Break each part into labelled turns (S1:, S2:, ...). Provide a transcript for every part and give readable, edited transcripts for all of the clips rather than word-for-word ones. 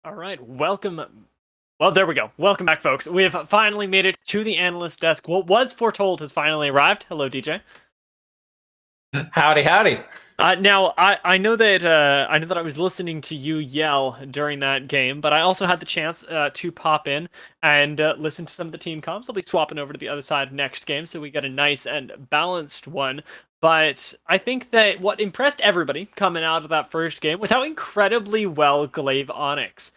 S1: All right, welcome. Well, there we go. Welcome back, folks. We have finally made it to the analyst desk. What was foretold has finally arrived. Hello, DJ.
S2: Howdy, howdy.
S1: Now, I know that I was listening to you yell during that game, but I also had the chance to pop in and listen to some of the team comps. I'll be swapping over to the other side next game, so we get a nice and balanced one. But I think that what impressed everybody coming out of that first game was how incredibly well Glaive Onyx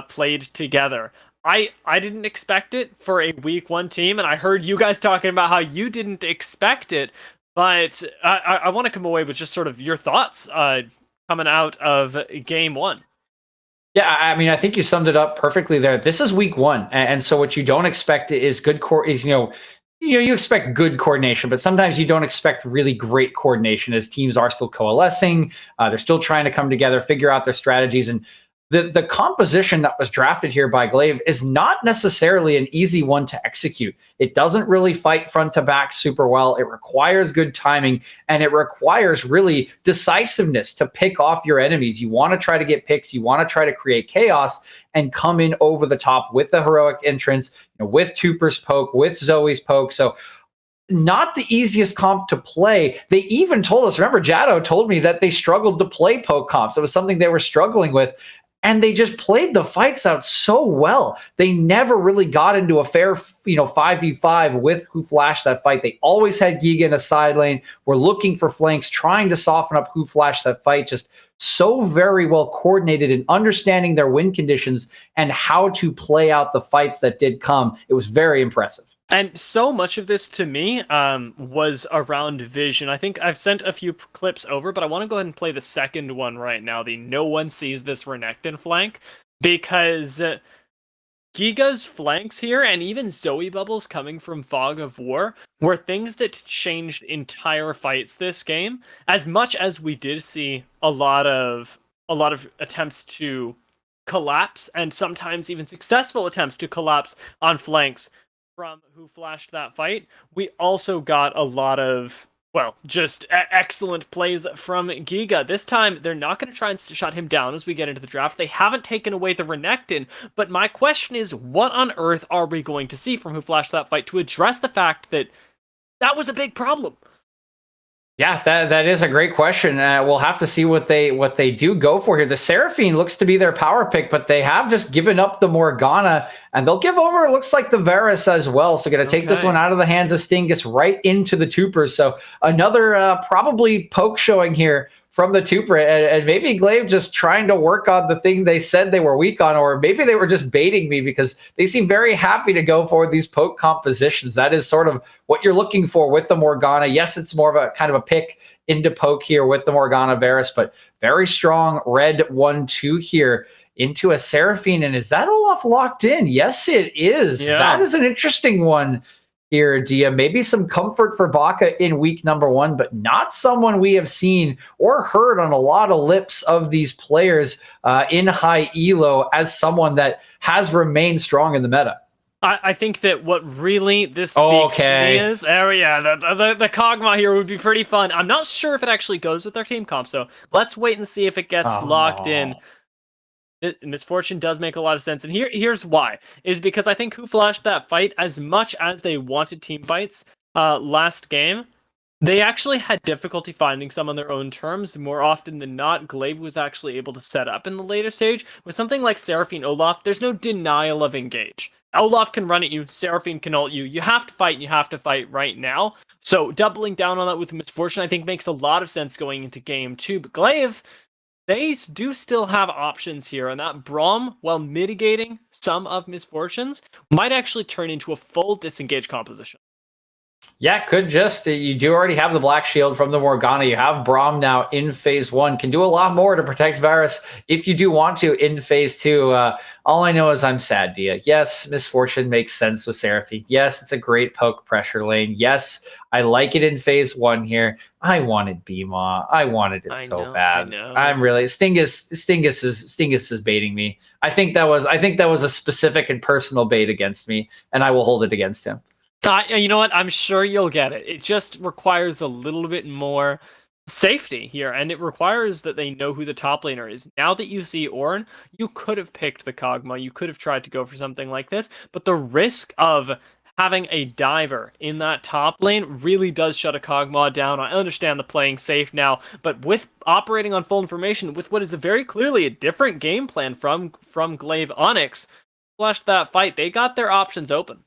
S1: played together. I didn't expect it for a week one team, and I heard you guys talking about how you didn't expect it. But I want to come away with just sort of your thoughts coming out of game one.
S2: Yeah, I mean, I think you summed it up perfectly there. This is week one, and so what you don't expect is you expect good coordination, but sometimes you don't expect really great coordination as teams are still coalescing. They're still trying to come together, figure out their strategies, and the composition that was drafted here by Glaive is not necessarily an easy one to execute. It doesn't really fight front to back super well. It requires good timing, and it requires really decisiveness to pick off your enemies. You want to try to get picks. You want to try to create chaos and come in over the top with the heroic entrance, with Tooper's poke, with Zoe's poke. So not the easiest comp to play. They even told us, remember, Jado told me that they struggled to play poke comps. It was something they were struggling with. And they just played the fights out so well. They never really got into a fair, 5v5 with who flashed that fight. They always had Giga in a side lane. We're looking for flanks, trying to soften up who flashed that fight. Just so very well coordinated in understanding their win conditions and how to play out the fights that did come. It was very impressive.
S1: And so much of this to me was around vision. I think I've sent a few clips over, but I want to go ahead and play the second one right now. The no one sees this Renekton flank, because Giga's flanks here and even Zoe bubbles coming from Fog of War were things that changed entire fights this game. As much as we did see a lot of attempts to collapse, and sometimes even successful attempts to collapse on flanks from who flashed that fight, we also got a lot of, just excellent plays from Giga. This time, they're not going to try and shut him down as we get into the draft. They haven't taken away the Renekton, but my question is, what on earth are we going to see from who flashed that fight to address the fact that that was a big problem?
S2: Yeah, that is a great question. We'll have to see what they do go for here. The Seraphine looks to be their power pick, but they have just given up the Morgana, and they'll give over, it looks like, the Varus as well. So going to take this one out of the hands of Stingus right into the Toopers. So another probably poke showing here from the Tooper, and maybe Glaive just trying to work on the thing they said they were weak on, or maybe they were just baiting me, because they seem very happy to go for these poke compositions. That is sort of what you're looking for with the Morgana. Yes, it's more of a kind of a pick into poke here with the Morgana Varus, but very strong red 1-2 here into a Seraphine. And is that Olaf locked in? Yes, it is. Yeah. That is an interesting one here, Dia. Maybe some comfort for Baka in week number one, but not someone we have seen or heard on a lot of lips of these players in high elo as someone that has remained strong in the meta.
S1: I think that what really this speaks to me is, the Kog'Maw here would be pretty fun. I'm not sure if it actually goes with their team comp, so let's wait and see if it gets locked in. Misfortune does make a lot of sense, and here's why. Is because I think who flashed that fight, as much as they wanted team fights last game, they actually had difficulty finding some on their own terms. More often than not, Glaive was actually able to set up in the later stage. With something like Seraphine Olaf, there's no denial of engage. Olaf can run at you, Seraphine can ult you. You have to fight, and you have to fight right now. So doubling down on that with Misfortune, I think, makes a lot of sense going into game two. But Glaive, they do still have options here, and that Braum, while mitigating some of Misfortunes, might actually turn into a full disengage composition.
S2: Yeah, could just. You do already have the Black Shield from the Morgana. You have Braum now in phase one. Can do a lot more to protect Varus if you do want to in phase two. All I know is I'm sad, Dia. Yes, Misfortune makes sense with Seraphine. Yes, it's a great poke pressure lane. Yes, I like it in phase one here. I wanted BMaw. I wanted it so bad. I'm really Stingus is baiting me. I think that was a specific and personal bait against me, and I will hold it against him.
S1: You know what? I'm sure you'll get it. It just requires a little bit more safety here, and it requires that they know who the top laner is. Now that you see Ornn, you could have picked the Kog'Maw, you could have tried to go for something like this, but the risk of having a diver in that top lane really does shut a Kog'Maw down. I understand the playing safe now, but with operating on full information, with what is very clearly a different game plan from Glaive Onyx, flushed that fight, they got their options open.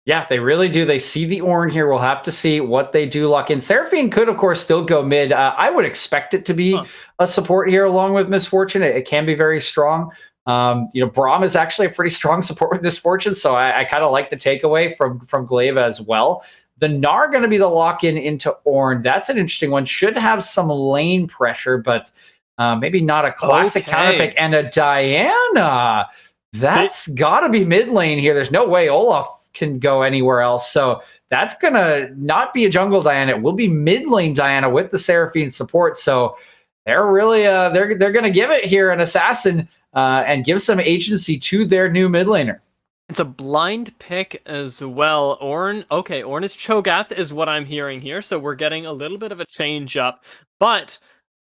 S2: Yeah, they really do. They see the Ornn here. We'll have to see what they do lock in. Seraphine could, of course, still go mid. I would expect it to be a support here along with Misfortune. It can be very strong. Braum is actually a pretty strong support with Misfortune, so I kind of like the takeaway from Glaive as well. The Gnar going to be the lock-in into Ornn. That's an interesting one. Should have some lane pressure, but maybe not a classic counter pick. And a Diana. That's got to be mid lane here. There's no way Olaf can go anywhere else. So that's going to not be a jungle Diana. It will be mid lane Diana with the Seraphine support. So they're really, they're going to give it here an assassin and give some agency to their new mid laner.
S1: It's a blind pick as well. Ornn is Cho'Gath is what I'm hearing here. So we're getting a little bit of a change up, but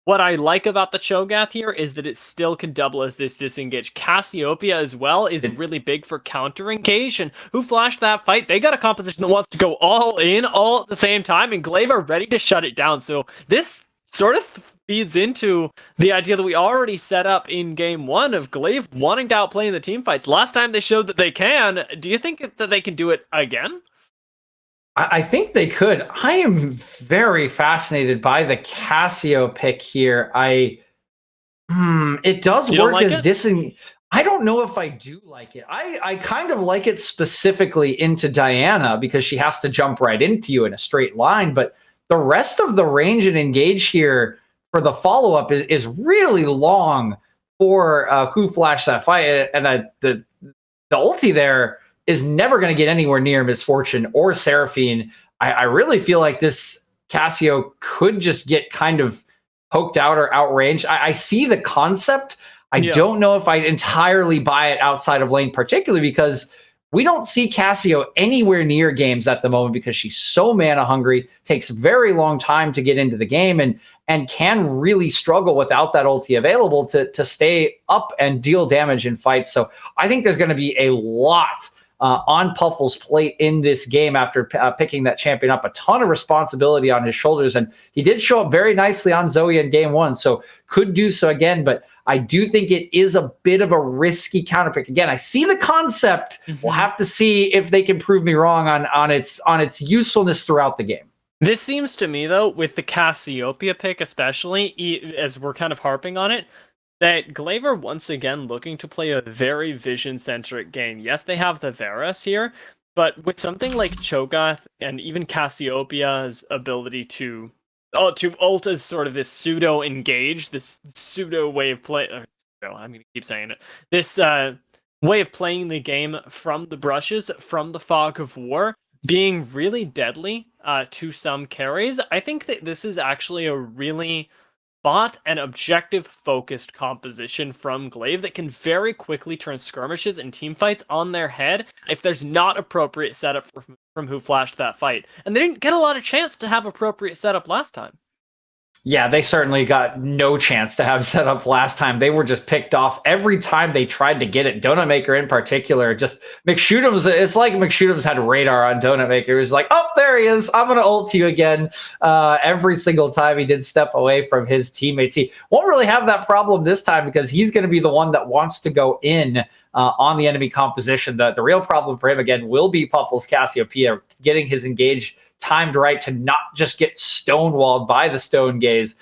S1: what I like about the Cho'Gath here is that it still can double as this disengage. Cassiopeia as well is really big for counter engage, and who flashed that fight? They got a composition that wants to go all in all at the same time, and Glaive are ready to shut it down. So this sort of feeds into the idea that we already set up in game one of Glaive wanting to outplay in the team fights. Last time they showed that they can. Do you think that they can do it again?
S2: I think they could. I am very fascinated by the Cassio pick here. It does work like as disengage. I don't know if I do like it. I kind of like it specifically into Diana because she has to jump right into you in a straight line. But the rest of the range and engage here for the follow-up is really long for who flashed that fight. And the ulti there is never going to get anywhere near Misfortune or Seraphine. I really feel like this Cassio could just get kind of poked out or outranged. I see the concept. I don't know if I'd entirely buy it outside of lane, particularly because we don't see Cassio anywhere near games at the moment because she's so mana hungry, takes a very long time to get into the game, and can really struggle without that ulti available to stay up and deal damage in fights. So I think there's going to be a lot on Puffle's plate in this game after picking that champion up. A ton of responsibility on his shoulders, and he did show up very nicely on Zoe in game one, so could do so again, but I do think it is a bit of a risky counterpick. Again, I see the concept. We'll have to see if they can prove me wrong on its usefulness throughout the game.
S1: This seems to me, though, with the Cassiopeia pick especially, as we're kind of harping on it, that Glaive are once again looking to play a very vision-centric game. Yes, they have the Varus here, but with something like Cho'Gath and even Cassiopeia's ability to ult as sort of this pseudo-engage, this pseudo way of play... I'm going to keep saying it. This way of playing the game from the brushes, from the fog of war, being really deadly to some carries. I think that this is actually a really bot and objective-focused composition from Glaive that can very quickly turn skirmishes and teamfights on their head if there's not appropriate setup from who flashed that fight. And they didn't get a lot of chance to have appropriate setup last time.
S2: Yeah, they certainly got no chance to have set up last time. They were just picked off every time they tried to get it. Donut Maker in particular, just McShootums, it's like McShootums had radar on Donut Maker. It was like, oh, there he is. I'm going to ult you again. Every single time he did step away from his teammates. He won't really have that problem this time because he's going to be the one that wants to go in on the enemy composition. The real problem for him, again, will be Puffle's Cassiopeia getting his engage timed right to not just get stonewalled by the Stone Gaze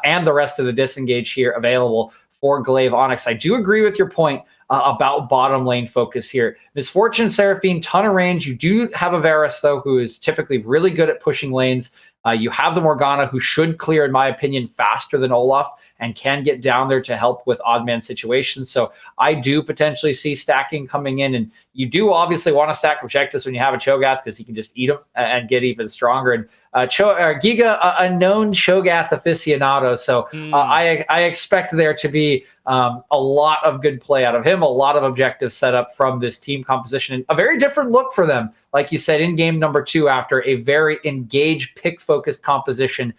S2: and the rest of the disengage here available for Glaive Onyx. I do agree with your point about bottom lane focus here. Misfortune, Seraphine, ton of range. You do have a Varus, though, who is typically really good at pushing lanes. You have the Morgana, who should clear, in my opinion, faster than Olaf and can get down there to help with odd man situations. So I do potentially see stacking coming in. And you do obviously want to stack objectives when you have a Cho'Gath because he can just eat them and get even stronger. And Giga, a known Cho'Gath aficionado. So I expect there to be A lot of good play out of him, a lot of objectives set up from this team composition, and a very different look for them, like you said, in game number 2 after a very engaged, pick-focused composition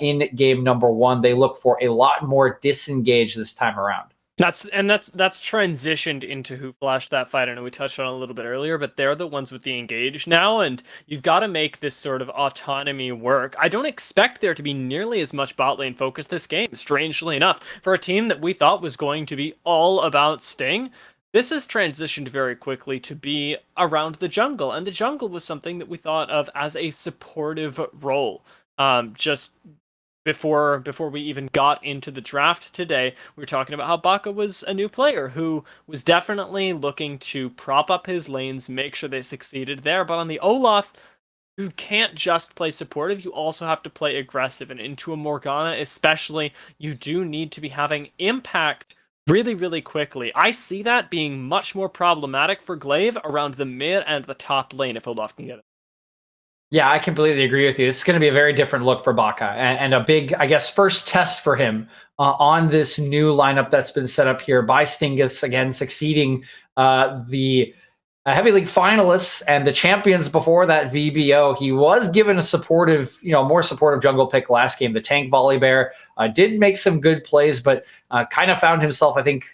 S2: in game number 1. They look for a lot more disengaged this time around.
S1: That's transitioned into who flashed that fight. I know we touched on it a little bit earlier, but they're the ones with the engage now, and you've got to make this sort of autonomy work. I don't expect there to be nearly as much bot lane focus this game, strangely enough. For a team that we thought was going to be all about Sting, this has transitioned very quickly to be around the jungle, and the jungle was something that we thought of as a supportive role. Just before we even got into the draft today, we were talking about how Baka was a new player who was definitely looking to prop up his lanes, make sure they succeeded there. But on the Olaf, you can't just play supportive, you also have to play aggressive. And into a Morgana especially, you do need to be having impact really, really quickly. I see that being much more problematic for Glaive around the mid and the top lane if Olaf can get it.
S2: Yeah, I completely agree with you. This is going to be a very different look for Baka, and a big, I guess, first test for him on this new lineup that's been set up here by Stingus, again, succeeding the Heavy League finalists and the champions before that VBO. He was given a supportive, more supportive jungle pick last game. The tank Volley Bear did make some good plays, but kind of found himself, I think,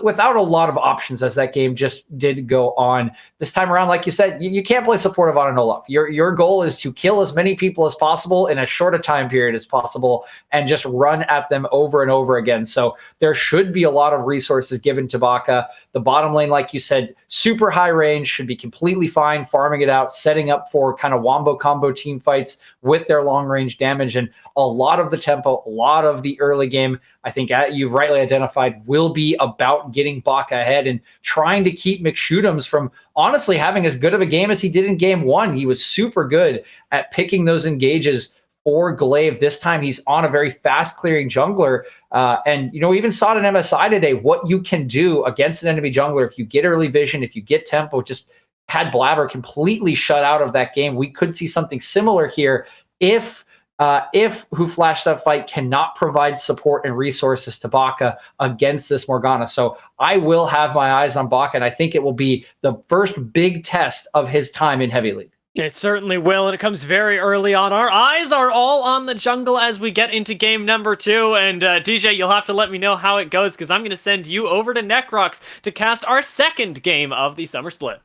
S2: without a lot of options as that game just did go on. This time around, like you said, you can't play supportive on an Olaf. Your goal is to kill as many people as possible in as short a time period as possible and just run at them over and over again. So there should be a lot of resources given to Baka. The bottom lane, like you said, super high range, should be completely fine, farming it out, setting up for kind of wombo combo team fights with their long range damage. And a lot of the tempo, a lot of the early game, I think you've rightly identified, will be about getting Baka ahead and trying to keep McShootums from honestly having as good of a game as he did in game 1. He was super good at picking those engages for Glaive. This time he's on a very fast clearing jungler. And, we even saw it in MSI today, what you can do against an enemy jungler if you get early vision, if you get tempo. Just had Blabber completely shut out of that game. We could see something similar here if Who Flashed That Fight cannot provide support and resources to Baka against this Morgana. So I will have my eyes on Baka, and I think it will be the first big test of his time in Heavy League.
S1: It certainly will, and it comes very early on. Our eyes are all on the jungle as we get into game number 2, and DJ, you'll have to let me know how it goes, because I'm going to send you over to Necrox to cast our second game of the Summer Split.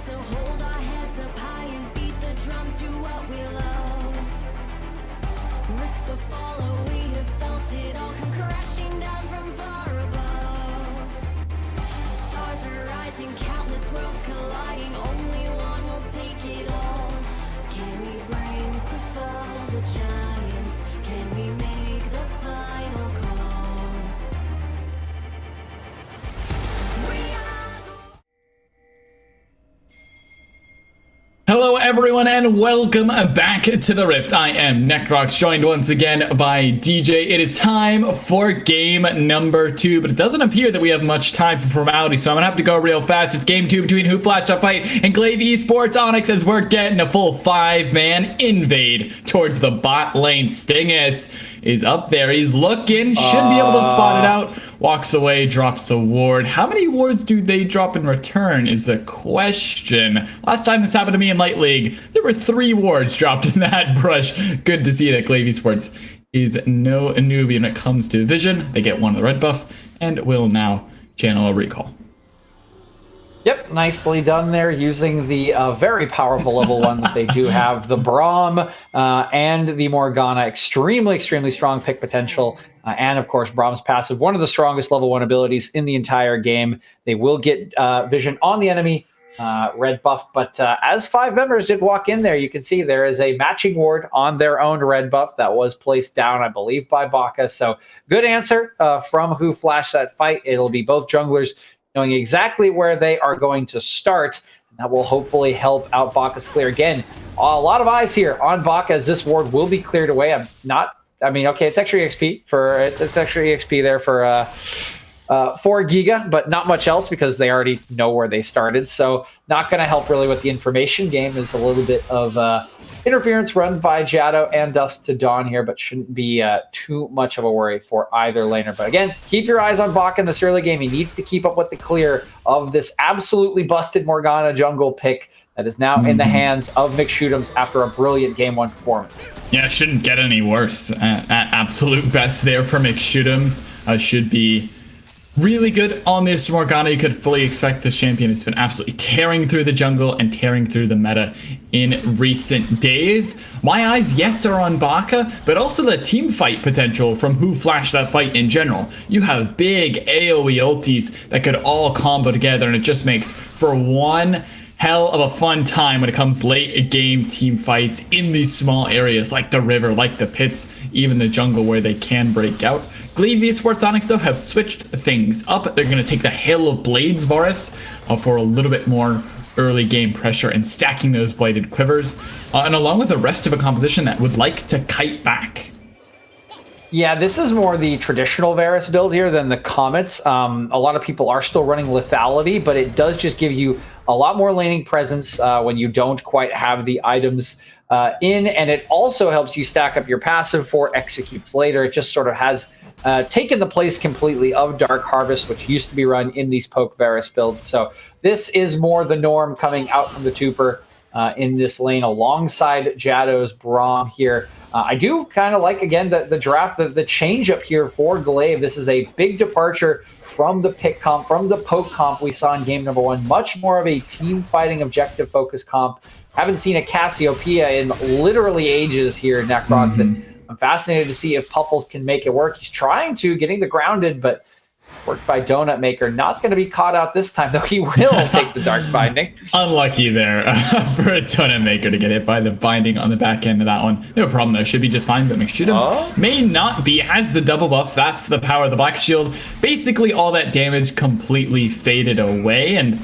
S3: to hold our heads up high and beat the drums to what we love. Risk the follow, we have felt it all come crashing down from far above. Stars are rising, countless worlds colliding, only one will take it all. Can we bring to fall the giants? Can we make the final call? We are the
S4: Hello everyone and welcome back to the Rift. I am Necrox, joined once again by DJ. It is time for game number 2, but it doesn't appear that we have much time for formality, so I'm gonna have to go real fast. It's game 2 between WhoFlashed and Glaive Esports Onyx as we're getting a full 5-man invade towards the bot lane. Stingus is up there. He's looking, should be able to spot it out. Walks away, drops a ward. How many wards do they drop in return is the question. Last time this happened to me in Light League, there were 3 wards dropped in that brush. Good to see that Glaive Esports is no newbie when it comes to vision. They get one of the red buff and will now channel a recall.
S2: Yep, nicely done there using the very powerful level 1 that they do have. The Braum and the Morgana, extremely strong pick potential. And of course, Braum's passive, one of the strongest level 1 abilities in the entire game. They will get vision on the enemy, red buff. But as 5 members did walk in there, you can see there is a matching ward on their own red buff that was placed down, I believe, by Baka. So good answer from Who Flashed that fight. It'll be both junglers knowing exactly where they are going to start. That will hopefully help out Baka's clear. Again, a lot of eyes here on Baka as this ward will be cleared away. Okay, it's extra XP for it's extra XP there for 4 Giga, but not much else because they already know where they started. So not going to help really with the information game. Is a little bit of interference run by Jado and Dusk to Dawn here, but shouldn't be too much of a worry for either laner. But again, keep your eyes on Baka in this early game. He needs to keep up with the clear of this absolutely busted Morgana jungle pick that is now in the hands of McShootums after a brilliant Game 1 performance.
S4: Yeah, it shouldn't get any worse. At absolute best there for McShootums. Should be really good on this Morgana. You could fully expect this champion has been absolutely tearing through the jungle and tearing through the meta in recent days. My eyes, yes, are on Baka, but also the team fight potential from Who Flashed that fight in general. You have big AoE ultis that could all combo together, and it just makes for one hell of a fun time when it comes late game team fights in these small areas like the river, like the pits, even the jungle where they can break out. Glaive Esports Onyx though have switched things up. They're going to take the Hail of Blades Varus for a little bit more early game pressure and stacking those bladed quivers, and along with the rest of a composition that would like to kite back.
S2: Yeah, this is more the traditional Varus build here than the Comets. A lot of people are still running Lethality, but it does just give you a lot more laning presence when you don't quite have the items in, and it also helps you stack up your passive for executes later. It just sort of has taken the place completely of Dark Harvest, which used to be run in these Poke Varus builds. So this is more the norm coming out from the Tuber in this lane alongside Jado's Braum here. I do kind of like, again, the draft, the change up here for Glaive. This is a big departure from the pick comp, from the poke comp we saw in game number 1. Much more of a team fighting objective focused comp. Haven't seen a Cassiopeia in literally ages here in Necrox, and I'm fascinated to see if Puffles can make it work. He's trying to, getting the grounded, but worked by Donut Maker. Not going to be caught out this time, though. He will take the Dark Binding.
S4: Unlucky there for a Donut Maker to get hit by the binding on the back end of that one. No problem, though. Should be just fine, but McShootums may not be. Has the double buffs. That's the power of the Black Shield. Basically, all that damage completely faded away, and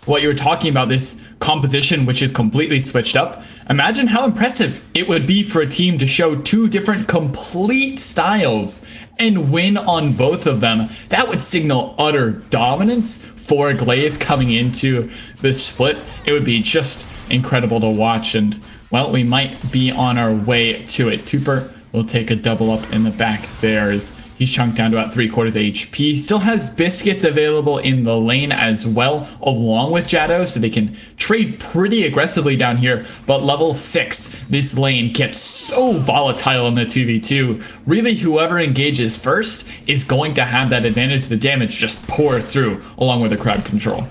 S4: what you were talking about, this composition, which is completely switched up. Imagine how impressive it would be for a team to show 2 different complete styles and win on both of them. That would signal utter dominance for Glaive coming into this split. It would be just incredible to watch, and well, we might be on our way to it. Tuper will take a double up in the back there as he's chunked down to about 3/4 HP. Still has biscuits available in the lane as well, along with Jado, so they can trade pretty aggressively down here. But level 6, this lane gets so volatile in the 2v2. Really, whoever engages first is going to have that advantage. The damage just pours through, along with the crowd control.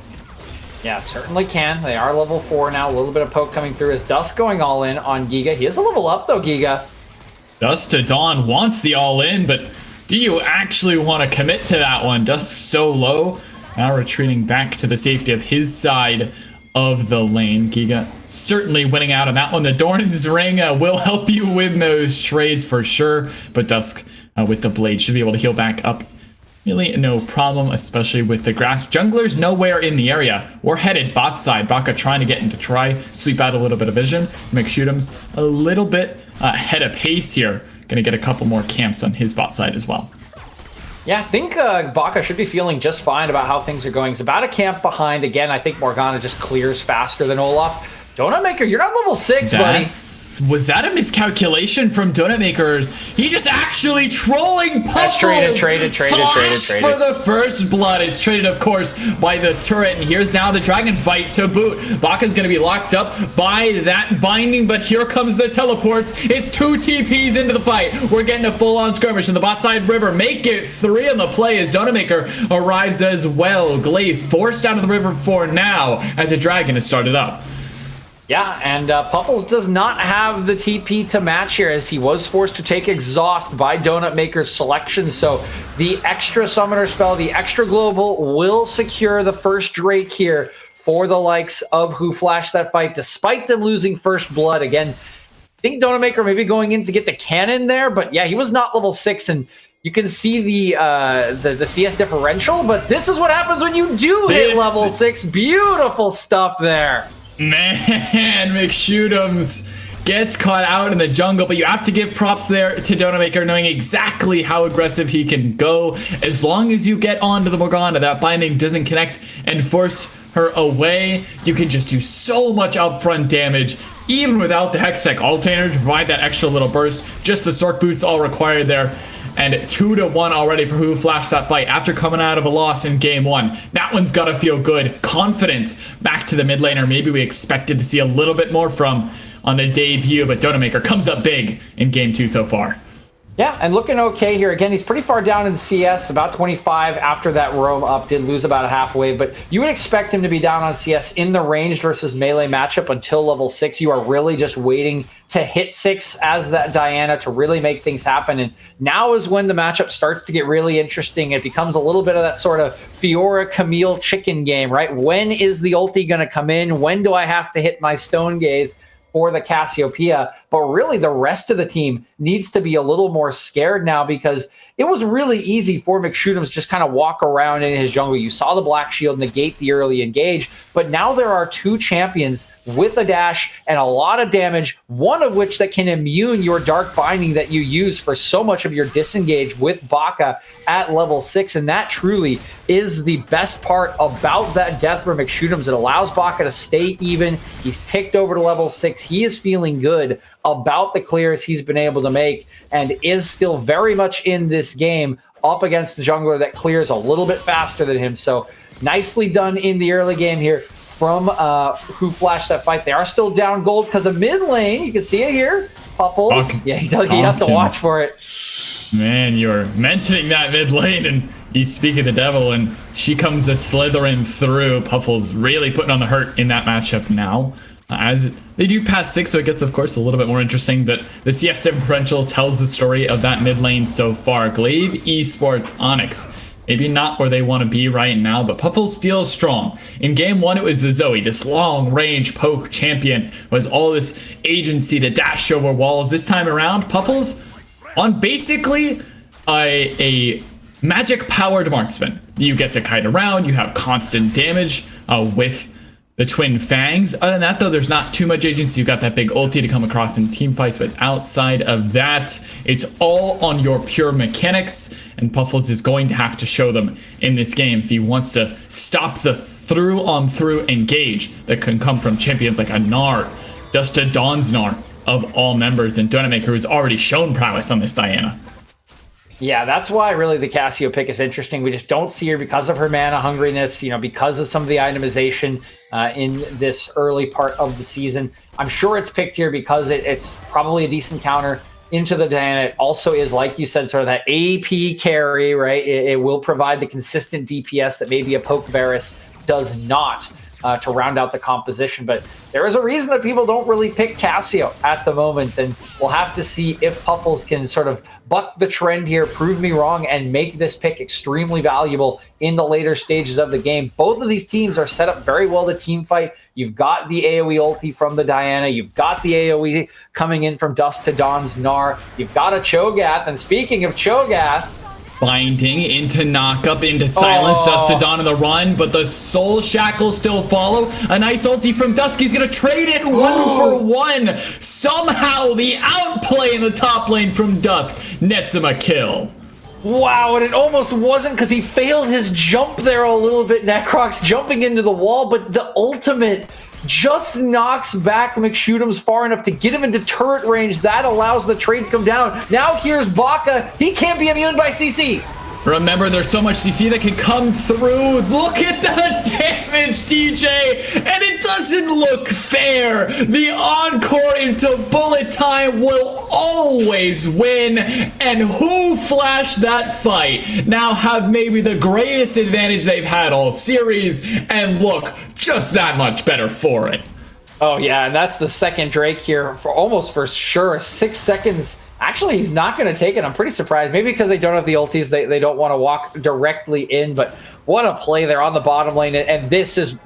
S2: Yeah, certainly can. They are level 4 now. A little bit of poke coming through as Dusk going all in on Giga. He is a level up though, Giga.
S4: Dust to Dawn wants the all-in, but do you actually want to commit to that one? Dust's so low. Now retreating back to the safety of his side of the lane. Giga certainly winning out on that one. The Dorn's Ring will help you win those trades for sure, but Dusk with the blade should be able to heal back up. Really no problem, especially with the grasp. Jungler's nowhere in the area. We're headed bot side. Baka trying to get into try, sweep out a little bit of vision. McShoot'em's a little bit ahead of pace here. Gonna get a couple more camps on his bot side as well.
S2: Yeah, I think Baka should be feeling just fine about how things are going. He's about a camp behind. Again, I think Morgana just clears faster than Olaf. Donut Maker, you're not level 6, buddy.
S4: Was that a miscalculation from Donut Maker? He just actually trolling Puffles.
S2: Traded.
S4: For the first blood. It's traded, of course, by the turret. And here's now the dragon fight to boot. Baka's going to be locked up by that binding, but here comes the teleports. It's 2 TPs into the fight. We're getting a full-on skirmish in the bot side river. Make it 3 on the play as Donut Maker arrives as well. Glaive forced out of the river for now as the dragon has started up.
S2: Yeah, and Puffles does not have the TP to match here as he was forced to take Exhaust by Donut Maker's selection. So the extra summoner spell, the extra global, will secure the first Drake here for the likes of Who Flashed That Fight, despite them losing first blood. Again, I think Donut Maker maybe going in to get the cannon there, but yeah, he was not level 6, and you can see the CS differential, but this is what happens when you do hit level 6. Beautiful stuff there.
S4: Man, McShoot'ems gets caught out in the jungle, but you have to give props there to Donut Maker, knowing exactly how aggressive he can go. As long as you get onto the Morgana, that binding doesn't connect and force her away, you can just do so much upfront damage, even without the Hextech Alternator to provide that extra little burst. Just the Sork Boots all required there. And 2-1 already for Who Flashed That Fight after coming out of a loss in game 1. That one's got to feel good. Confidence back to the mid laner. Maybe we expected to see a little bit more from on the debut, but Donut Maker comes up big in game 2 so far.
S2: Yeah, and looking okay here. Again, he's pretty far down in CS, about 25 after that roam up. Did lose about a half wave, but you would expect him to be down on CS in the ranged versus melee matchup until level 6. You are really just waiting to hit 6 as that Diana to really make things happen. And now is when the matchup starts to get really interesting. It becomes a little bit of that sort of Fiora Camille chicken game, right? When is the ulti going to come in? When do I have to hit my Stone Gaze for the Cassiopeia? But really the rest of the team needs to be a little more scared now, because it was really easy for McShoot'ems just kind of walk around in his jungle. You saw the Black Shield negate the early engage, but now there are 2 champions with a dash and a lot of damage, one of which that can immune your Dark Binding that you use for so much of your disengage with Baka at level 6, and that truly is the best part about that death for McShoot'ems. It allows Baka to stay even. He's ticked over to level 6. He is feeling good about the clears he's been able to make, and is still very much in this game up against the jungler that clears a little bit faster than him. So nicely done in the early game here from Who Flashed That Fight. They are still down gold because of mid lane. You can see it here. Puffles. Yeah, he does. He has to watch for it.
S4: Man, you're mentioning that mid lane, and you speak of the devil, and she comes a slithering through. Puffles really putting on the hurt in that matchup now. As they do pass 6, so it gets, of course, a little bit more interesting, but the CS differential tells the story of that mid lane so far. Glaive, Esports, Onyx, maybe not where they want to be right now, but Puffles feels strong. In game 1, it was the Zoe, this long-range poke champion, was all this agency to dash over walls. This time around, Puffles on basically a magic-powered marksman. You get to kite around, you have constant damage with the Twin Fangs. Other than that, though, there's not too much agency. You've got that big ulti to come across in team fights, but outside of that, it's all on your pure mechanics, and Puffles is going to have to show them in this game if he wants to stop the through-on-through engage that can come from champions like a Gnar, just a Dawn's Gnar of all members, and Donut Maker, who's already shown prowess on this Diana.
S2: Yeah, that's why really the Cassio pick is interesting. We just don't see her because of her mana hungriness, you know, because of some of the itemization in this early part of the season. I'm sure it's picked here because it's probably a decent counter into the Diana. It also is, like you said, sort of that AP carry, right? It will provide the consistent DPS that maybe a Poke Varus does not. to round out the composition. But there is a reason that people don't really pick Cassio at the moment, and we'll have to see if Puffles can sort of buck the trend here, prove me wrong, and make this pick extremely valuable in the later stages of the game. Both of these teams are set up very well to team fight. You've got the AoE ulti from the Diana. You've got the AoE coming in from Dusk to Dawn's Gnar. You've got a Cho'Gath, and speaking of Cho'Gath,
S4: binding into knockup, into silence, Dusk to Dawn on the run, but the Soul Shackles still follow. A nice ulti from Dusk. He's going to trade it 1-for-1. Somehow the outplay in the top lane from Dusk nets him a kill.
S2: Wow, and it almost wasn't because he failed his jump there a little bit. Necrox jumping into the wall, but the ultimate just knocks back McShootums far enough to get him into turret range. That allows the trade to come down. Now here's Baka. He can't be immune by CC.
S4: Remember, there's so much CC that can come through. Look at the damage, DJ, and it doesn't look fair. The encore into bullet time will always win, and who flashed that fight now have maybe the greatest advantage they've had all series, and look just that much better for it.
S2: Oh yeah, and that's the second Drake here for almost for sure. 6 seconds. Actually, he's not going to take it. I'm pretty surprised. Maybe because they don't have the ultis, they don't want to walk directly in. But what a play there on the bottom lane. And this is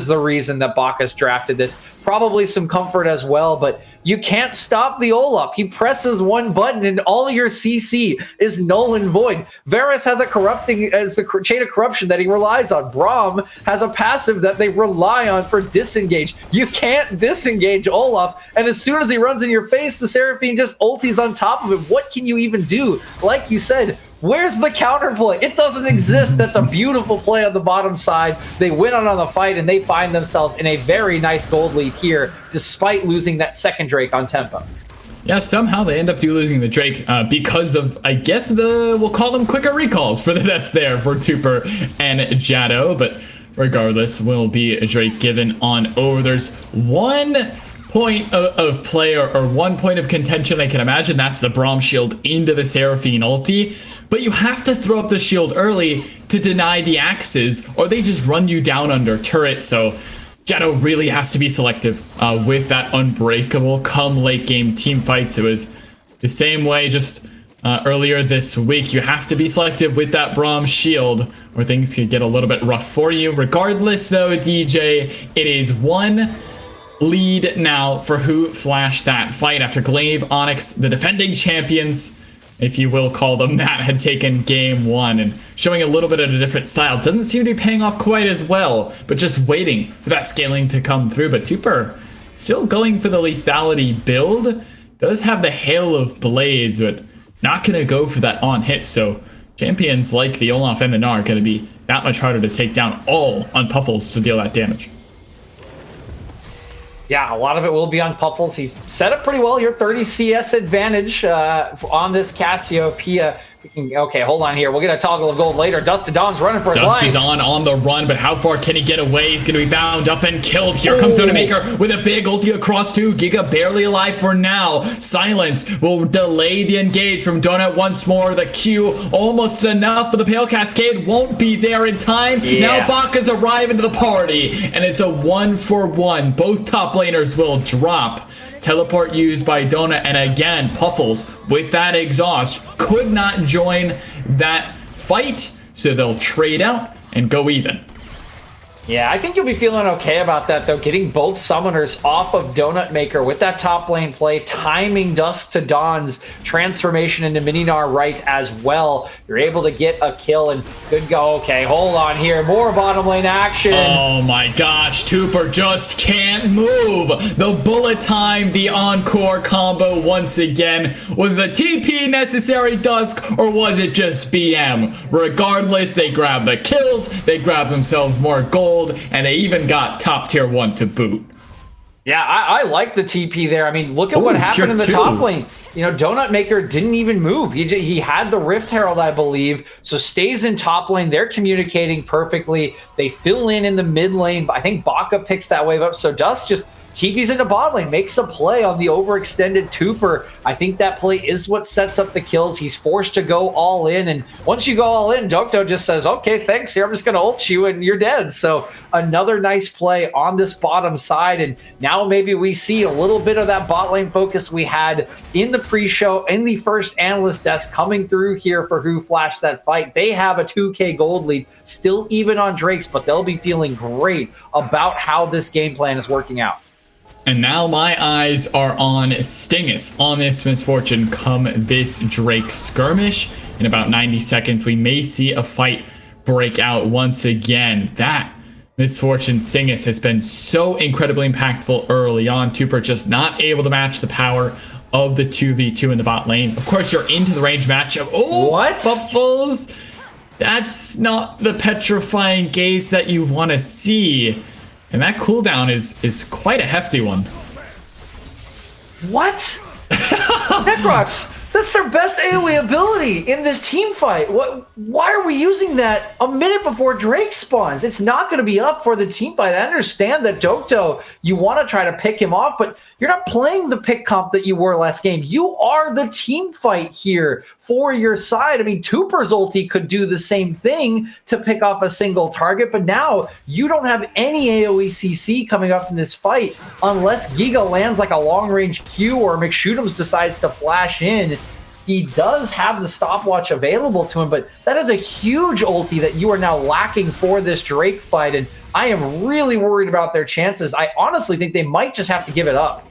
S2: the reason that Bacchus drafted this. Probably some comfort as well, but you can't stop the Olaf. He presses one button and all your CC is null and void. Varus has a corrupting as the chain of corruption that he relies on. Braum has a passive that they rely on for disengage. You can't disengage Olaf, and as soon as he runs in your face, the Seraphine just ultis on top of him. What can you even do? Like you said, where's the counterplay? It doesn't exist. That's a beautiful play on the bottom side. They win on the fight, and they find themselves in a very nice gold lead here, despite losing that second Drake on tempo.
S4: Yeah, somehow they end up losing the Drake because of, I guess, we'll call them quicker recalls for the death there for Tupper and Jado. But regardless, will be a Drake given on over. There's one point of play or 1 point of contention I can imagine. That's the Braum shield into the Seraphine ulti. But you have to throw up the shield early to deny the axes, or they just run you down under turret. So Jado really has to be selective with that unbreakable come late game team fights. It was the same way just earlier this week. You have to be selective with that Braum shield, or things could get a little bit rough for you. Regardless, though, DJ, it is one lead now for who flashed that fight after Glaive, Onyx, the defending champions, if you will call them that, had taken game one and showing a little bit of a different style. Doesn't seem to be paying off quite as well, but just waiting for that scaling to come through. But Tupper still going for the lethality build. Does have the hail of blades, but not going to go for that on hit. So champions like the Olaf and the Gnar are going to be that much harder to take down, all on Puffles to deal that damage.
S2: Yeah, a lot of it will be on Puffles. He's set up pretty well here. 30 CS advantage on this Cassiopeia. Okay, hold on here. We'll get a toggle of gold later. Dusk to Dawn's running for his life.
S4: Dusk to Dawn on the run, but how far can he get away? He's going to be bound up and killed. Here comes Maker with a big ulti across two. Giga barely alive for now. Silence will delay the engage from Donut once more. The Q almost enough, but the Pale Cascade won't be there in time.
S2: Yeah.
S4: Now Baka's arriving to the party, and it's a 1-for-1. Both top laners will drop. Teleport used by Donut, and again, Puffles with that exhaust could not join that fight, so they'll trade out and go even.
S2: Yeah, I think you'll be feeling okay about that, though. Getting both summoners off of Donut Maker with that top lane play, timing Dusk to Dawn's transformation into Mini-Gnar right as well. You're able to get a kill, and good go. Okay, hold on here. More bottom lane action.
S4: Oh my gosh, Tupper just can't move. The bullet time, the encore combo once again. Was the TP necessary, Dusk, or was it just BM? Regardless, they grab the kills, they grab themselves more gold, and they even got top tier 1 to boot.
S2: Yeah, I like the TP there. I mean, look at what happened in the top lane. You know, Donut Maker didn't even move. He had the Rift Herald, I believe, so stays in top lane. They're communicating perfectly. They fill in the mid lane. I think Baka picks that wave up, so Dusk just TP's into bot lane, makes a play on the overextended Tooper. I think that play is what sets up the kills. He's forced to go all in, and once you go all in, Dokdo just says, okay, thanks, here, I'm just going to ult you, and you're dead. So another nice play on this bottom side, and now maybe we see a little bit of that bot lane focus we had in the pre-show, in the first analyst desk, coming through here for Who Flashed That Fight. They have a 2K gold lead, still even on Drake's, but they'll be feeling great about how this game plan is working out.
S4: And now my eyes are on Stingus on this misfortune come this Drake skirmish. In about 90 seconds, we may see a fight break out once again. That misfortune Stingus has been so incredibly impactful early on. Tooper just not able to match the power of the 2v2 in the bot lane. Of course, you're into the range matchup. Oh, what? Buffles. That's not the petrifying gaze that you want to see. And that cooldown is quite a hefty one.
S2: What? Necrox, that's their best AoE ability in this team fight. Why are we using that a minute before Drake spawns? It's not going to be up for the team fight. I understand that Dokdo, you want to try to pick him off, but you're not playing the pick comp that you were last game. You are the team fight here for your side. I mean, Tooper's ulti could do the same thing to pick off a single target, but now you don't have any AoE CC coming up in this fight unless Giga lands like a long-range Q or McShootums decides to flash in. He does have the stopwatch available to him, but that is a huge ulti that you are now lacking for this Drake fight, and I am really worried about their chances. I honestly think they might just have to give it up.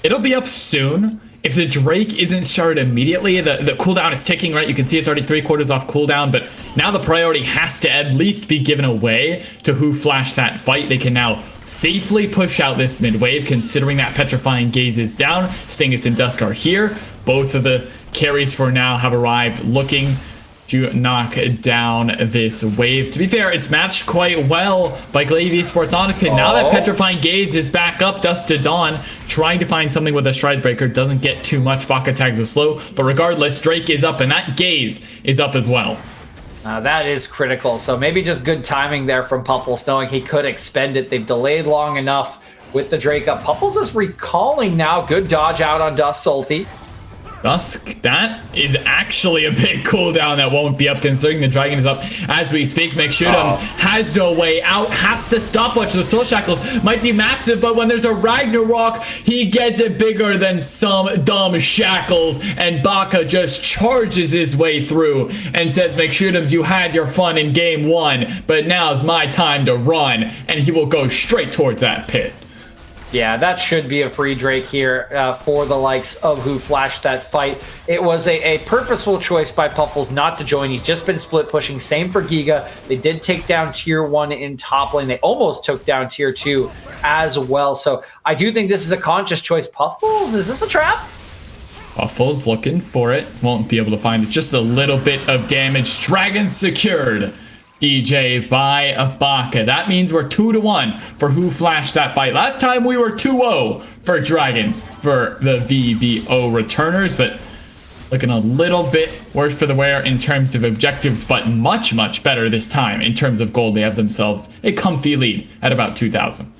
S4: It'll be up soon. If the Drake isn't started immediately, the cooldown is ticking, right? You can see it's already 3/4 off cooldown, but now the priority has to at least be given away to Who Flashed That Fight. They can now safely push out this mid wave, considering that petrifying gaze is down. Stingus and Dusk are here. Both of the carries for now have arrived, looking to knock down this wave. To be fair, it's matched quite well by Glaive Esports Onyx. Now that petrifying gaze is back up, Dust to Dawn, trying to find something with a stride breaker. Doesn't get too much. Baka tags are slow, but regardless, Drake is up, and that gaze is up as well.
S2: That is critical. So maybe just good timing there from Puffles, knowing he could expend it. They've delayed long enough with the Drake up. Puffles is recalling now. Good dodge out on Dust's ulti.
S4: Dusk, that is actually a big cooldown that won't be up, considering the dragon is up as we speak. McShootums has no way out, has to stopwatch. The soul shackles might be massive, but when there's a Ragnarok, he gets it bigger than some dumb shackles, and Baka just charges his way through and says, McShootums, you had your fun in game one, but now's my time to run, and he will go straight towards that pit.
S2: Yeah, that should be a free Drake here for the likes of Who Flashed That Fight. It was a purposeful choice by Puffles not to join. He's just been split pushing. Same for Giga. They did take down tier 1 in top lane. They almost took down tier 2 as well. So I do think this is a conscious choice. Puffles, is this a trap?
S4: Puffles looking for it. Won't be able to find it. Just a little bit of damage. Dragon secured. DJ by Baka. That means we're 2-1 for Who Flashed That Fight. Last time we were 2-0 for Dragons for the VBO returners, but looking a little bit worse for the wear in terms of objectives, but much, much better this time in terms of gold. They have themselves a comfy lead at about 2,000.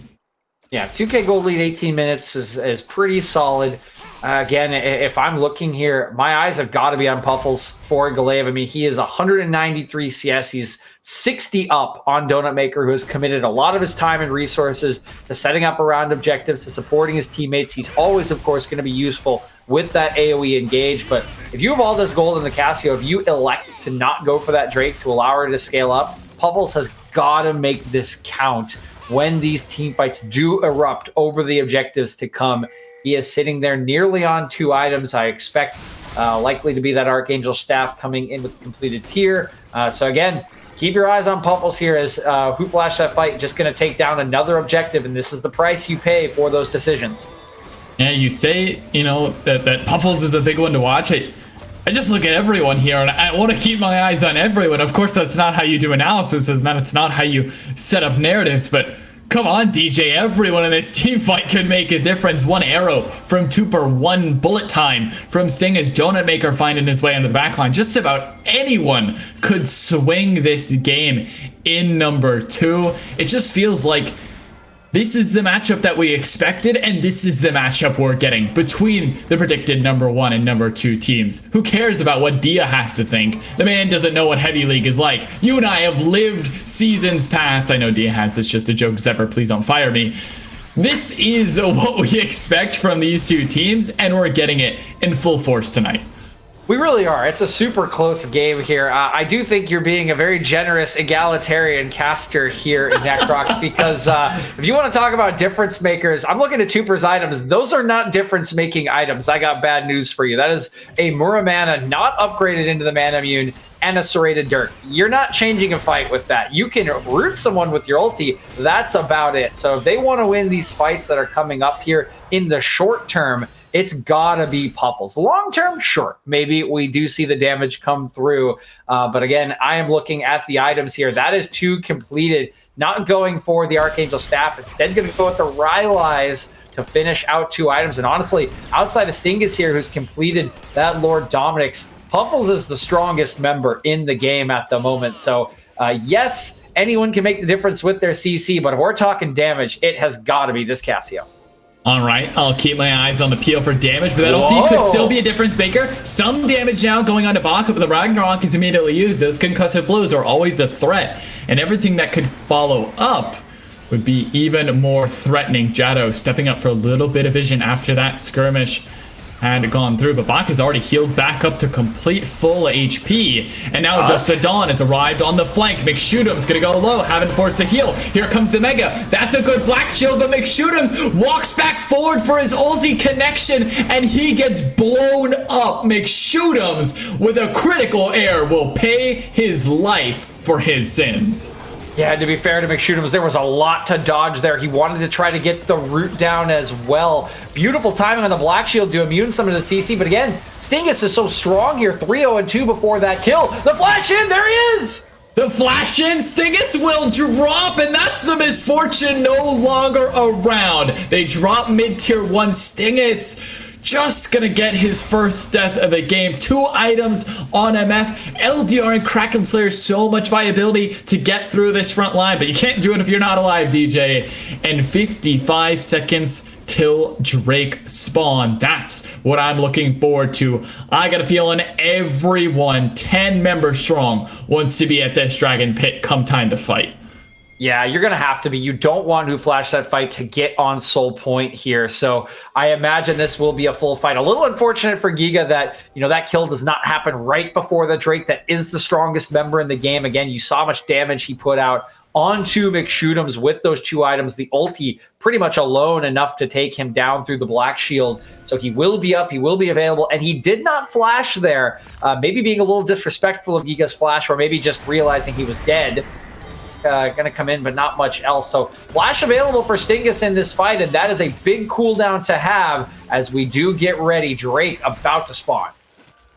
S2: Yeah, 2K gold lead, 18 minutes is pretty solid. Again, if I'm looking here, my eyes have got to be on Puffles for Glaive. I mean, he is 193 CS. He's 60 up on Donut Maker, who has committed a lot of his time and resources to setting up around objectives, to supporting his teammates. He's always, of course, going to be useful with that AoE engage. But if you have all this gold in the Casio, if you elect to not go for that Drake to allow her to scale up, Puffles has got to make this count when these team fights do erupt over the objectives to come. He is sitting there nearly on 2 items. I expect likely to be that Archangel Staff coming in with the completed tier. So again, keep your eyes on Puffles here as Who Flashed That Fight just going to take down another objective, and this is the price you pay for those decisions.
S4: Yeah, you say, you know, that Puffles is a big one to watch. I just look at everyone here, and I want to keep my eyes on everyone. Of course, that's not how you do analysis, and that's not how you set up narratives, but come on, DJ. Everyone in this team fight could make a difference. One arrow from Tooper, one bullet time from Stingus, Donut Maker finding his way into the backline. Just about anyone could swing this game in number 2. It just feels like This is the matchup that we expected, and this is the matchup we're getting between the predicted number 1 and number 2 teams. Who cares about what Dia has to think? The man doesn't know what Heavy League is like. You and I have lived seasons past. I know Dia has. It's just a joke, Zephyr. Please don't fire me. This is what we expect from these 2 teams, and we're getting it in full force tonight.
S2: We really are. It's a super close game here. I do think you're being a very generous egalitarian caster here in Necrox because if you want to talk about difference makers, I'm looking at Tupper's items. Those are not difference making items. I got bad news for you. That is a Muramana not upgraded into the Mana Immune and a Serrated Dirk. You're not changing a fight with that. You can root someone with your ulti. That's about it. So if they want to win these fights that are coming up here in the short term, it's gotta be Puffles. Long term, sure. Maybe we do see the damage come through. But again, I am looking at the items here. That is 2 completed. Not going for the Archangel Staff. Instead, going to go with the Rylai's to finish out 2 items. And honestly, outside of Stingus here, who's completed that Lord Dominic's, Puffles is the strongest member in the game at the moment. So yes, anyone can make the difference with their CC, but if we're talking damage, it has got to be this Cassio.
S4: All right, I'll keep my eyes on the peel for damage, but that ulti could still be a difference maker. Some damage now going on to Baka, but the Ragnarok is immediately used. Those concussive blows are always a threat, and everything that could follow up would be even more threatening. Jado stepping up for a little bit of vision after that skirmish had gone through, but Baka's already healed back up to complete full HP, and now Just a Dawn has arrived on the flank. McShoot'em's gonna go low, having forced the heal. Here comes the Mega. That's a good Black Shield, but McShoot'em's walks back forward for his ulti connection, and he gets blown up. McShoot'em's with a critical error will pay his life for his sins.
S2: Yeah, to be fair to McShoot'em's, there was a lot to dodge there. He wanted to try to get the root down as well. Beautiful timing on the Black Shield to immune some of the CC, but again, Stingus is so strong here. 3-0-2 before that kill. The flash in, there he is!
S4: The flash in, Stingus will drop, and that's the misfortune no longer around. They drop mid-tier 1 Stingus. Just gonna get his first death of the game. 2 items on MF. LDR and Kraken Slayer, so much viability to get through this front line, but you can't do it if you're not alive, DJ. And 55 seconds till Drake spawn. That's what I'm looking forward to. I got a feeling everyone, 10 members strong, wants to be at this Dragon Pit come time to fight.
S2: Yeah, you're going to have to be. You don't want Who Flash that fight to get on Soul Point here. So I imagine this will be a full fight. A little unfortunate for Giga that, that kill does not happen right before the Drake that is the strongest member in the game. Again, you saw how much damage he put out onto McShoot'em's with those 2 items. The ulti pretty much alone enough to take him down through the Black Shield. So he will be up, he will be available, and he did not flash there. Maybe being a little disrespectful of Giga's flash, or maybe just realizing he was dead. Gonna come in, but not much else. So flash available for Stingus in this fight, and that is a big cooldown to have as we do get ready. Drake about to spawn.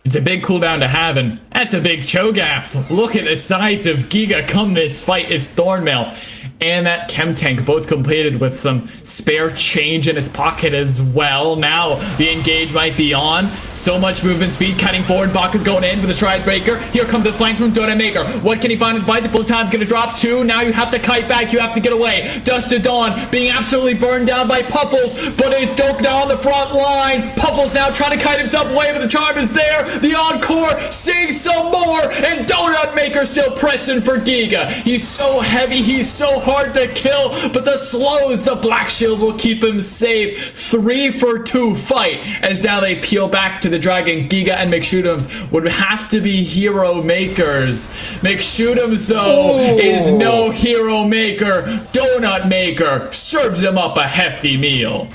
S4: It's a big cooldown to have, and that's a big Cho'Gath. Look at the size of Giga come this fight. It's Thornmail and that Chem Tank both completed with some spare change in his pocket as well. Now the engage might be on. So much movement speed cutting forward. Baka's going in with a stride breaker. Here comes the flank from Donut Maker. What can he find? Multiple times gonna drop 2. Now you have to kite back. You have to get away. Dust to Dawn being absolutely burned down by Puffles, but it's Doke now on the front line. Puffles now trying to kite himself away, but the charm is there. The Encore sings some more, and Donut Maker still pressing for Giga. He's so heavy, he's so hard to kill, but the slows, the Black Shield will keep him safe. 3 for 2 fight, as now they peel back to the Dragon. Giga and McShoot'em's would have to be hero makers. McShoot'em's, though, is no hero maker. Donut Maker serves him up a hefty meal.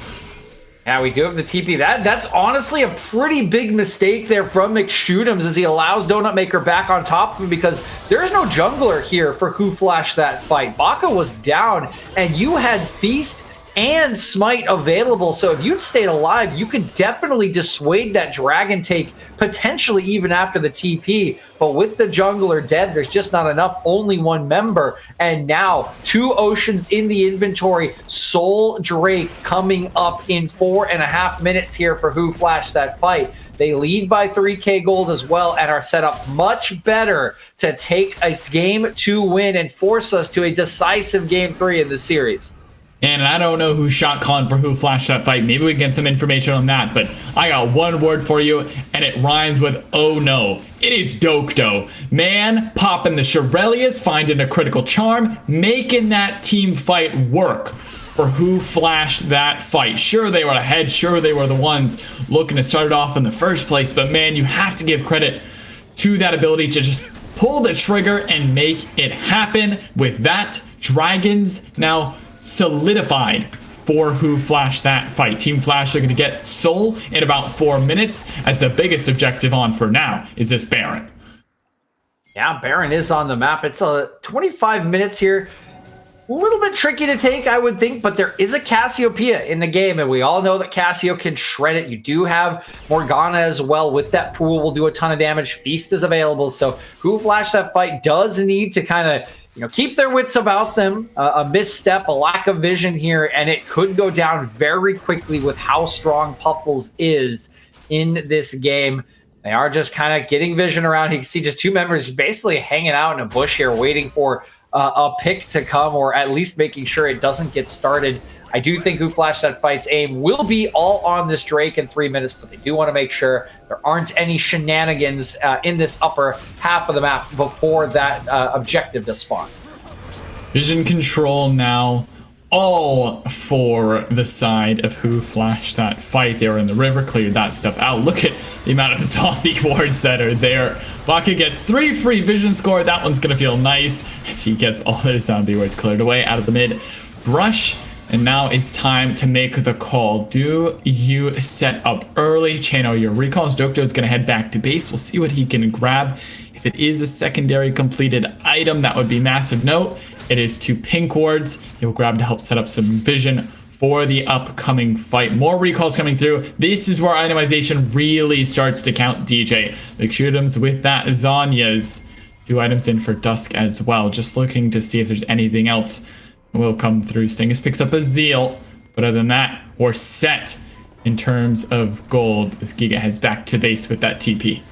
S2: Yeah, we do have the TP. That's honestly a pretty big mistake there from McShoot'em's as he allows Donut Maker back on top of him, because there is no jungler here for Who Flashed that fight. Baka was down, and you had Feast and Smite available, so if you'd stayed alive, you could definitely dissuade that Dragon take, potentially even after the TP. But with the jungler dead, there's just not enough. Only 1 member, and now 2 Oceans in the inventory. Soul Drake coming up in 4.5 minutes here for Who Flashed that fight. They lead by 3k gold as well, and are set up much better to take a game 2 win and force us to a decisive game 3 in the series.
S4: And I don't know who shot calling for who flashed that fight. Maybe we can get some information on that. But I got one word for you, and it rhymes with oh no. It is Dokdo. Man popping the Shirelius, finding a critical charm, making that team fight work for who flashed that fight. Sure, they were ahead. Sure, they were the ones looking to start it off in the first place. But man, you have to give credit to that ability to just pull the trigger and make it happen. With that, Dragons now solidified for who flashed that fight. Team Flash are going to get Soul in about 4 minutes, as the biggest objective on for now is this Baron.
S2: Yeah, Baron is on the map. It's 25 minutes here. A little bit tricky to take, I would think, but there is a Cassiopeia in the game, and we all know that Cassio can shred it. You do have Morgana as well with that pool, will do a ton of damage. Feast is available, so who flashed that fight does need to kind of keep their wits about them. A misstep, a lack of vision here, and it could go down very quickly with how strong Puffles is in this game. They are just kind of getting vision around. You can see just two members basically hanging out in a bush here, waiting for a pick to come, or at least making sure it doesn't get started. I do think who flashed that fight's aim will be all on this Drake in 3 minutes, but they do want to make sure there aren't any shenanigans in this upper half of the map before that objective to spawn.
S4: Vision control now all for the side of who flashed that fight. They were in the river, cleared that stuff out. Look at the amount of zombie wards that are there. Baka gets 3 free vision score. That one's gonna feel nice as he gets all those zombie wards cleared away out of the mid brush. And now it's time to make the call. Do you set up early? Channel your recalls. Dokdo's gonna head back to base. We'll see what he can grab. If it is a secondary completed item, that would be massive note. It is 2 pink wards. He'll grab to help set up some vision for the upcoming fight. More recalls coming through. This is where itemization really starts to count, DJ. McShootums with that Zanya's 2 items in for Dusk as well. Just looking to see if there's anything else that will come through. Stingus picks up a Zeal, but other than that, we're set in terms of gold as Giga heads back to base with that TP.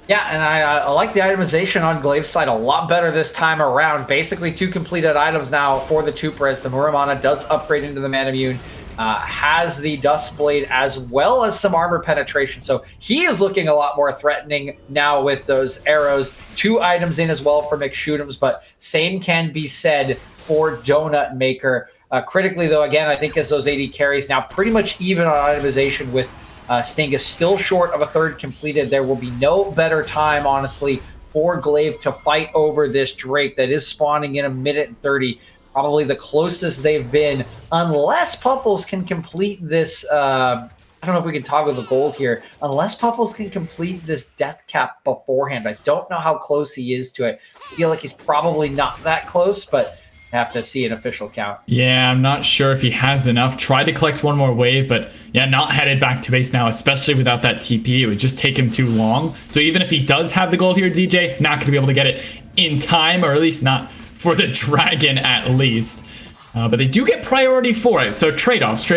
S2: Yeah, and I like the itemization on Glaive's side a lot better this time around. Basically 2 completed items now for the Tuper, as the Muramana does upgrade into the Manamune, has the Dust Blade as well as some armor penetration. So he is looking a lot more threatening now with those arrows. 2 items in as well for McShootums, but same can be said for Donut Maker. Critically, though, again, I think as those AD carries now pretty much even on itemization with Stingus still short of a 3rd completed. There will be no better time, honestly, for Glaive to fight over this Drake that is spawning in 1:30. Probably the closest they've been, unless Puffles can complete this. I don't know if we can toggle the gold here. Unless Puffles can complete this death cap beforehand. I don't know how close he is to it. I feel like he's probably not that close, but have to see an official count.
S4: Yeah, I'm not sure if he has enough. Tried to collect one more wave, but yeah, not headed back to base now, especially without that TP. It would just take him too long. So even if he does have the gold here, DJ, not going to be able to get it in time, or at least not for the dragon at least. But they do get priority for it. So trade-offs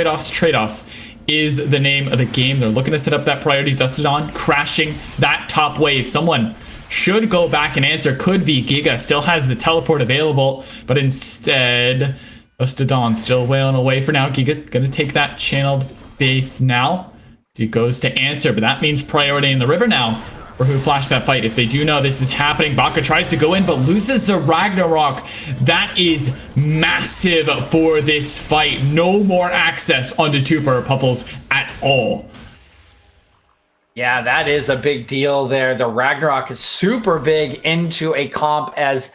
S4: is the name of the game. They're looking to set up that priority. Dustodon crashing that top wave. Someone should go back and answer. Could be Giga. Still has the teleport available, but instead Dustodon still wailing away for now. Giga gonna take that channeled base now. He goes to answer, but that means priority in the river now for who flashed that fight. If they do know this is happening, Baka tries to go in, but loses the Ragnarok. That is massive for this fight. No more access onto Tuper Puffles at all.
S2: Yeah, that is a big deal there. The Ragnarok is super big into a comp as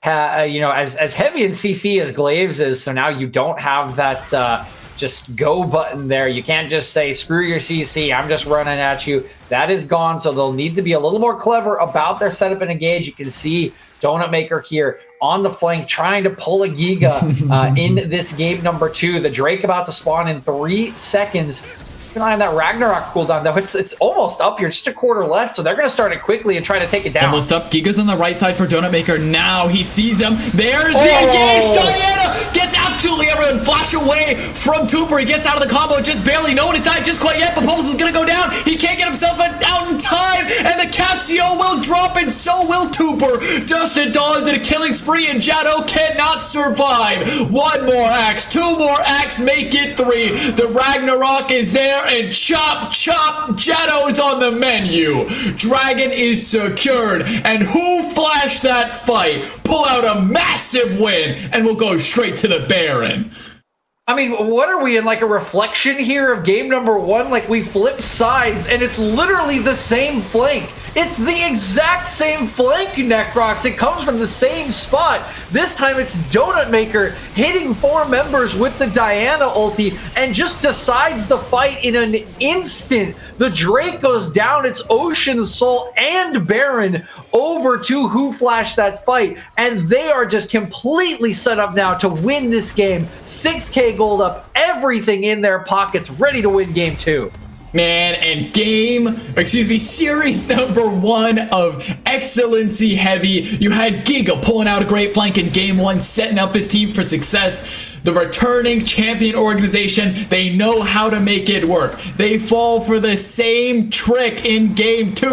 S2: as heavy in CC as Glaive's is. So now you don't have that just go button there. You can't just say, screw your CC, I'm just running at you. That is gone. So they'll need to be a little more clever about their setup and engage. You can see Donut Maker here on the flank trying to pull a Giga in this game number 2. The Drake about to spawn in 3 seconds. Keep an eye on that Ragnarok cooldown, though. It's almost up here, just a quarter left, so they're going to start it quickly and try to take it down.
S4: Almost up. Giga's on the right side for Donut Maker. Now he sees him. There's the engage. Diana gets absolutely everyone. Flash away from Tooper. He gets out of the combo just barely. No one is died just quite yet, but Pulse is going to go down. He can't get himself out in time, and the Cassio will drop, and so will Tooper. Dustin Dawn's in a killing spree, and Jado cannot survive. One more axe, two more axe, make it three. The Ragnarok is there, and chop, Jado's on the menu. Dragon is secured, and who flashed that fight? Pull out a massive win, and we'll go straight to the Baron.
S2: I mean, what are we in, like a reflection here of game number 1? Like, we flipped sides, and it's literally the same flank. It's the exact same flank, Necrox. It comes from the same spot. This time it's Donut Maker hitting 4 members with the Diana ulti and just decides the fight in an instant. The Drake goes down, it's Ocean Soul and Baron over to who flashed that fight, and they are just completely set up now to win this game. 6k gold up, everything in their pockets, ready to win game 2.
S4: Man, and series number 1 of Excellency Heavy. You had Giga pulling out a great flank in game 1, setting up his team for success. The returning champion organization, they know how to make it work. They fall for the same trick in game 2.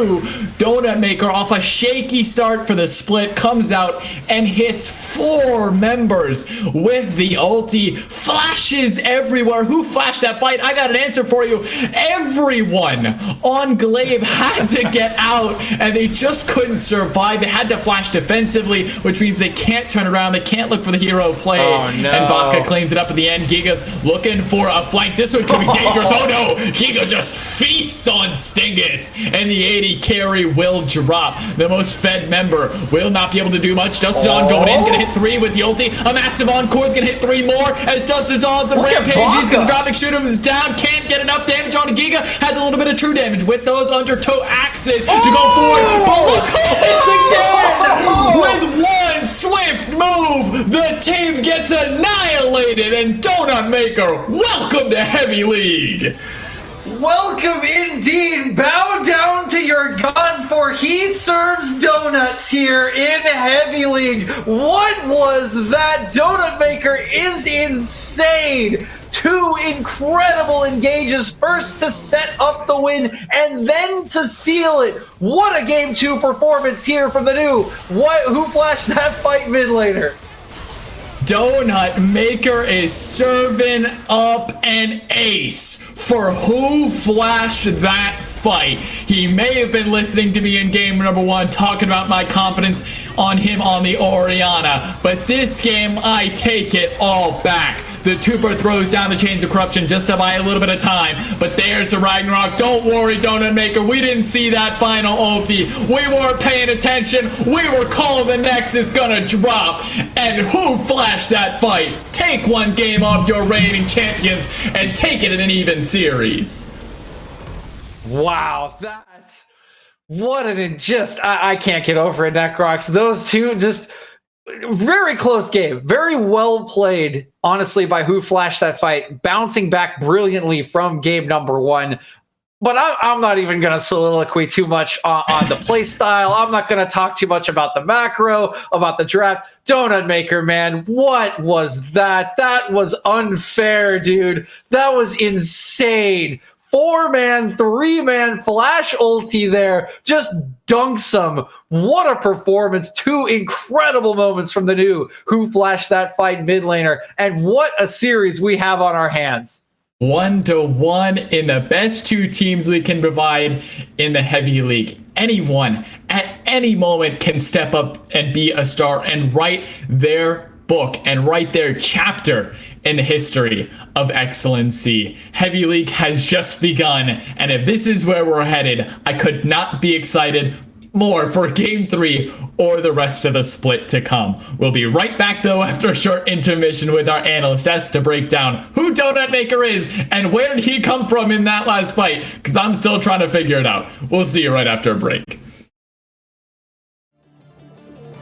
S4: Donut Maker, off a shaky start for the split, comes out and hits 4 members with the ulti. Flashes everywhere. Who flashed that fight? I got an answer for you. Everyone on Glaive had to get out, and they just couldn't survive. They had to flash defensively, which means they can't turn around. They can't look for the hero play.
S2: Oh, no.
S4: And Baka cleans it up at the end. Giga's looking for a flank. This one could be dangerous. Oh no! Giga just feasts on Stingus, and the 80 carry will drop. The most fed member will not be able to do much. Dustin Dawn going in, gonna hit 3 with the ulti. A massive encore is gonna hit 3 more as Dustin Dawn's a rampage. He's gonna drop and shoot him down. Can't get enough damage on Giga. Has a little bit of true damage with those undertow axes to go forward. But look who hits again! With one swift move, the team gets annihilated, and Donut Maker, welcome to Heavy League.
S2: Welcome indeed. Bow down to your god, for he serves donuts here in Heavy League. What was that? Donut Maker is insane. 2 incredible engages, first to set up the win and then to seal it. What a game 2 performance here from the new. Who flashed that fight mid laner?
S4: Donut Maker is serving up an ace for who flashed that fight. He may have been listening to me in game number 1 talking about my confidence on him on the Orianna, but this game I take it all back. The Tooper throws down the Chains of Corruption just to buy a little bit of time, but there's a Ragnarok. Don't worry, Donut Maker, we didn't see that final ulti. We weren't paying attention. We were calling the Nexus gonna drop, and who flashed that fight? Take 1 game off your reigning champions and take it in an even series.
S2: Wow, that's what an I can't get over it, Necrox. Those two just very close game, very well played, honestly, by who flashed that fight, bouncing back brilliantly from game number 1. But I'm not even going to soliloquy too much on the play style. I'm not going to talk too much about the macro, about the draft. Donut Maker, man, what was that? That was unfair, dude. That was insane. 4-man, 3-man flash ulti there. Just dunks him. What a performance. 2 incredible moments from the new who flashed that fight mid laner. And what a series we have on our hands.
S4: 1-1 in the best 2 teams we can provide in the Heavy League. Anyone at any moment can step up and be a star and write their book and write their chapter in the history of Excellency. Heavy League has just begun, and if this is where we're headed, I could not be excited more for game 3 or the rest of the split to come. We'll be right back though after a short intermission with our analyst S to break down who Donut Maker is and where did he come from in that last fight, because I'm still trying to figure it out. We'll see you right after a break.